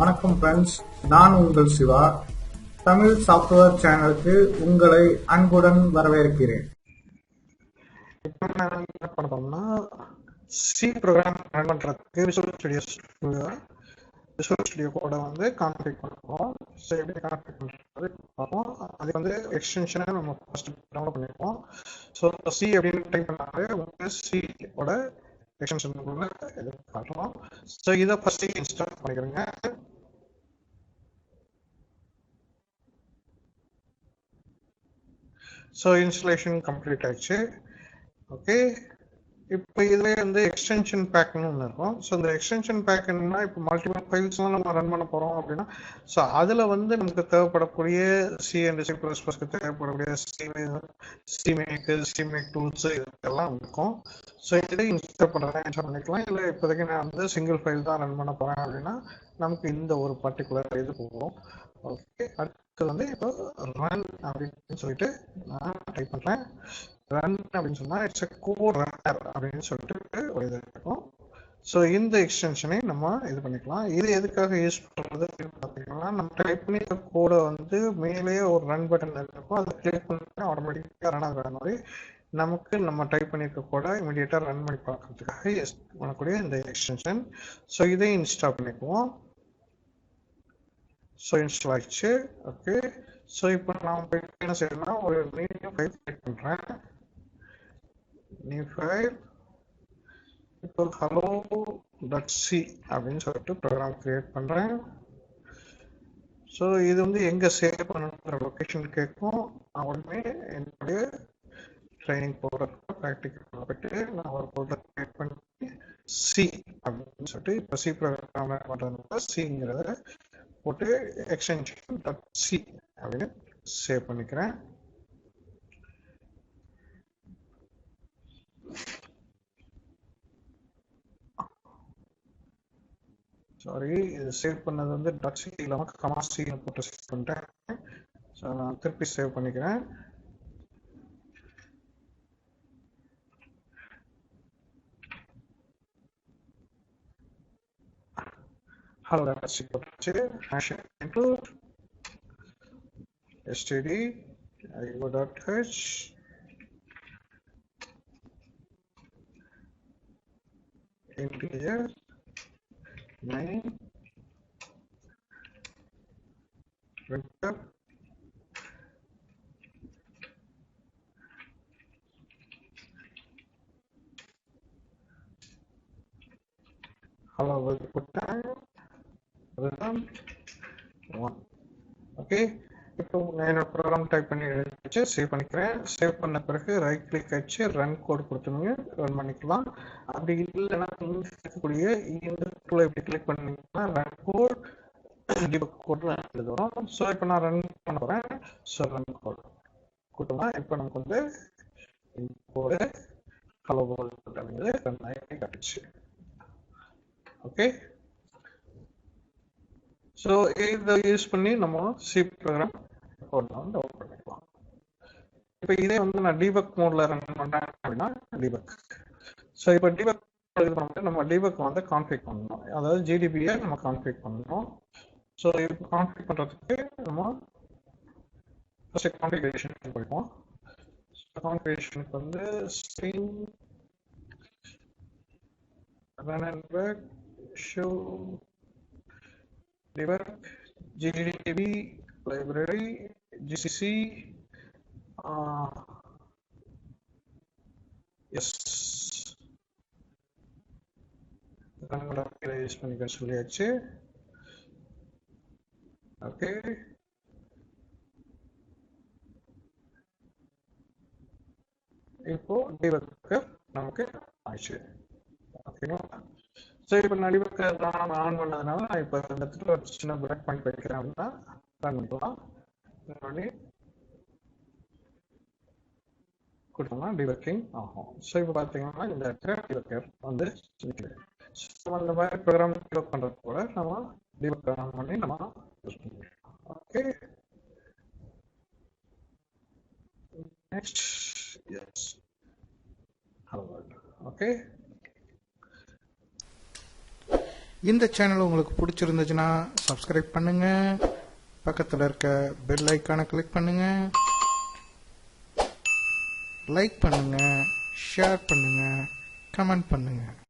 வணக்கம் ஃப்ரெண்ட்ஸ், நான் உங்கள் சிவா. தமிழ் சாஃப்ட்வேர் சேனலுக்கு உங்களை அன்புடன் வரவேற்கிறேன். இப்போ நான் என்ன பண்ணுறோம்னா சி ப்ரோக்ராம் ரன் பண்ணுறதுக்கு விசுவல் ஸ்டுடியோ கோடை வந்து கான்ஃபிக் பண்ணுறோம். ஸோ எப்படி கான்ஃபிக் பண்ணுறது பார்ப்போம். அது வந்து எக்ஸ்டென்ஷனை நம்ம ஃபஸ்ட்டு டவுன்லோட் பண்ணியிருக்கோம். ஸோ சி அப்படின்னு டைப் பண்ணாலே உங்களுக்கு சியோட எக்ஸ்டென்ஷனுக்குள்ள இது காட்டுறோம். ஸோ இதை ஃபஸ்ட்டு இன்ஸ்டால் பண்ணிக்கிறேங்க. ஸோ இன்ஸ்டலேஷன் கம்ப்ளீட் ஆயிடுச்சு. ஓகே, இப்போ இதுலேயே வந்து எக்ஸ்டென்ஷன் பேக்னு ஒன்று இருக்கும். ஸோ இந்த எக்ஸ்டென்ஷன் பேக் என்னன்னா, இப்போ மல்டிபிள் ஃபைல்ஸ்லாம் நம்ம ரன் பண்ண போகிறோம் அப்படின்னா, ஸோ அதில் வந்து நமக்கு தேவைப்படக்கூடிய சி அண்ட் சி ப்ளஸ் ப்ளஸ்க்கு தேவைப்படக்கூடிய சிமேக் டூல்ஸ் இதெல்லாம் இருக்கும். ஸோ இதை இன்ஸ்டால் பண்ணிக்கலாம். இல்லை இப்போதைக்கு நான் வந்து சிங்கிள் ஃபைல் தான் ரன் பண்ண போகிறேன் அப்படின்னா நமக்கு இந்த ஒரு பர்டிகுலர் இது போகும். ஓகே, அடுத்து வந்து இப்போ ரன் அப்படின்னு சொல்லிட்டு நான் டைப் பண்ணுறேன். ரன் அப்படின்னு சொன்னால் இட்ஸ் எ கோட் ரன்னர் அப்படின்னு சொல்லிட்டு ஒரு இது இருக்கும். ஸோ இந்த எக்ஸ்டென்ஷனை நம்ம இது பண்ணிக்கலாம். இது எதுக்காக யூஸ் பண்ணுறது அப்படின்னு பார்த்தீங்கன்னா, நம்ம டைப் பண்ணியிருக்க கோடை வந்து மேலேயே ஒரு ரன் பட்டன் இருக்கும். அதை கிளிக் பண்ணி ஆட்டோமேட்டிக்காக ரன் ஆகிற மாதிரி நமக்கு நம்ம டைப் பண்ணியிருக்க கோடை இமீடியட்டாக ரன் பண்ணி பார்க்கறதுக்காக யூஸ் பண்ணக்கூடிய இந்த எக்ஸ்டென்ஷன். ஸோ இதை இன்ஸ்டால் பண்ணிக்குவோம். ஸோ இன்ஸ்டால் ஆகிடுச்சு. ஓகே, ஸோ இப்போ நான் போயிட்டு என்ன செய்யணும்னா ஒரு நியூ ஃபைல் கிரியேட் பண்ணுறேன். நியூ ஃபைல் இப்போ hello.c அப்படின்னு சொல்லிட்டு ப்ரோக்ராம் கிரியேட் பண்ணுறேன். ஸோ இது வந்து எங்கே சேவ் பண்ணுற லொக்கேஷன் கேட்கும். நான் உடனே என்னுடைய ட்ரைனிங் போடுறதுக்கு ப்ராக்டிக்கல் போய்ட்டு நான் ஒரு ஃபோல்டர் கிரியேட் பண்ணி சி அப்படின்னு சொல்லிட்டு இப்போ சி ப்ரோக்ராம் பண்ணுறதுனால சிங்கிறத போட்டு எக்ஸ்டென்ஷன் .c அப்படின்னு சேவ் பண்ணிக்கிறேன். சாரி, இது சேவ் பண்ணது வந்து .c இல்லாமல் .c போட்டு சேவ் பண்ணிட்டேன். ஸோ நான் திருப்பி சேவ் பண்ணிக்கிறேன். hello.c போட்டு hash include std io.h integer name vector hello போட்டேன். ஓகே, இப்போ நான் என்னோட ப்ரோக்ராம் டைப் பண்ணி வச்சு சேவ் பண்ணிக்கிறேன். சேவ் பண்ண பிறகு ரைட் கிளிக் வச்சு ரன் கோட் கொடுத்துருங்க, ரன் பண்ணிக்கலாம். அப்படி இல்லைன்னா இருக்கக்கூடிய இந்த டூலை எப்படி கிளிக் பண்ணிங்கன்னா ரன் கோட் டிபக் கோட் எழுதுறோம். ஸோ இப்போ நான் ரன் பண்ண போகிறேன். ஸோ ரன் கோட் கொடுத்தோம்னா இப்போ நமக்கு வந்து கோடு ஹலோ வேர்ல்ட் அப்படிங்கிறது ரன் ஆகி காட்டுச்சு. ஓகே, ஸோ இதை யூஸ் பண்ணி நம்ம சி ப்ரோக்ராம் கோட்லாம் டவுன் பண்ணிக்கலாம். இப்போ இதே வந்து நான் டிபக் மோடில் ரன் பண்ணுறேன் அப்படின்னா டிபக். ஸோ இப்போ டிபக் இது பண்ணும்போது நம்ம டிபக் வந்து கான்ஃபிக் பண்ணணும். அதாவது ஜிடிபியை நம்ம கான்ஃபிக் பண்ணணும். ஸோ இப்போ கான்ஃபிக் பண்ணுறதுக்கு நம்ம ஃபர்ஸ்ட் கான்ஃபிகரேஷன் படிப்போம். கான்ஃபிகரேஷனுக்கு வந்து string run and back show debug gdb library gcc yes use பண்ணிக்க சொல்லியாச்சு. ஓகே, இப்போ டிபக் நமக்கு ஆயிடுச்சு. ஓகேங்களா? ஸோ இப்போ நான் டிபக் நான் ஆன் பண்ணதுனால நான் இப்போ இந்த இடத்துல ஒரு சின்ன பிரேக் பாயிண்ட் வைக்கிறேன் அப்படின்னா ரன் பண்ணிக்கலாம். பண்ணி கொடுத்தோம்னா டிபக்கிங் ஆகும். ஸோ இப்போ பார்த்தீங்கன்னா இந்த இடத்துல டிபக்கர் வந்து அந்த மாதிரி ப்ரோக்ராம் டிபக் பண்ணுறது கூட நம்ம டிபக் ஆன் பண்ணி நம்ம யூஸ் பண்ணிக்கலாம். Okay, next is hello world. Okay, இந்த சேனல் உங்களுக்கு பிடிச்சிருந்துச்சுன்னா சப்ஸ்கிரைப் பண்ணுங்க, பக்கத்தில் இருக்க பெல் ஐக்கானை கிளிக் பண்ணுங்க, லைக் பண்ணுங்க, ஷேர் பண்ணுங்க, கமெண்ட் பண்ணுங்க.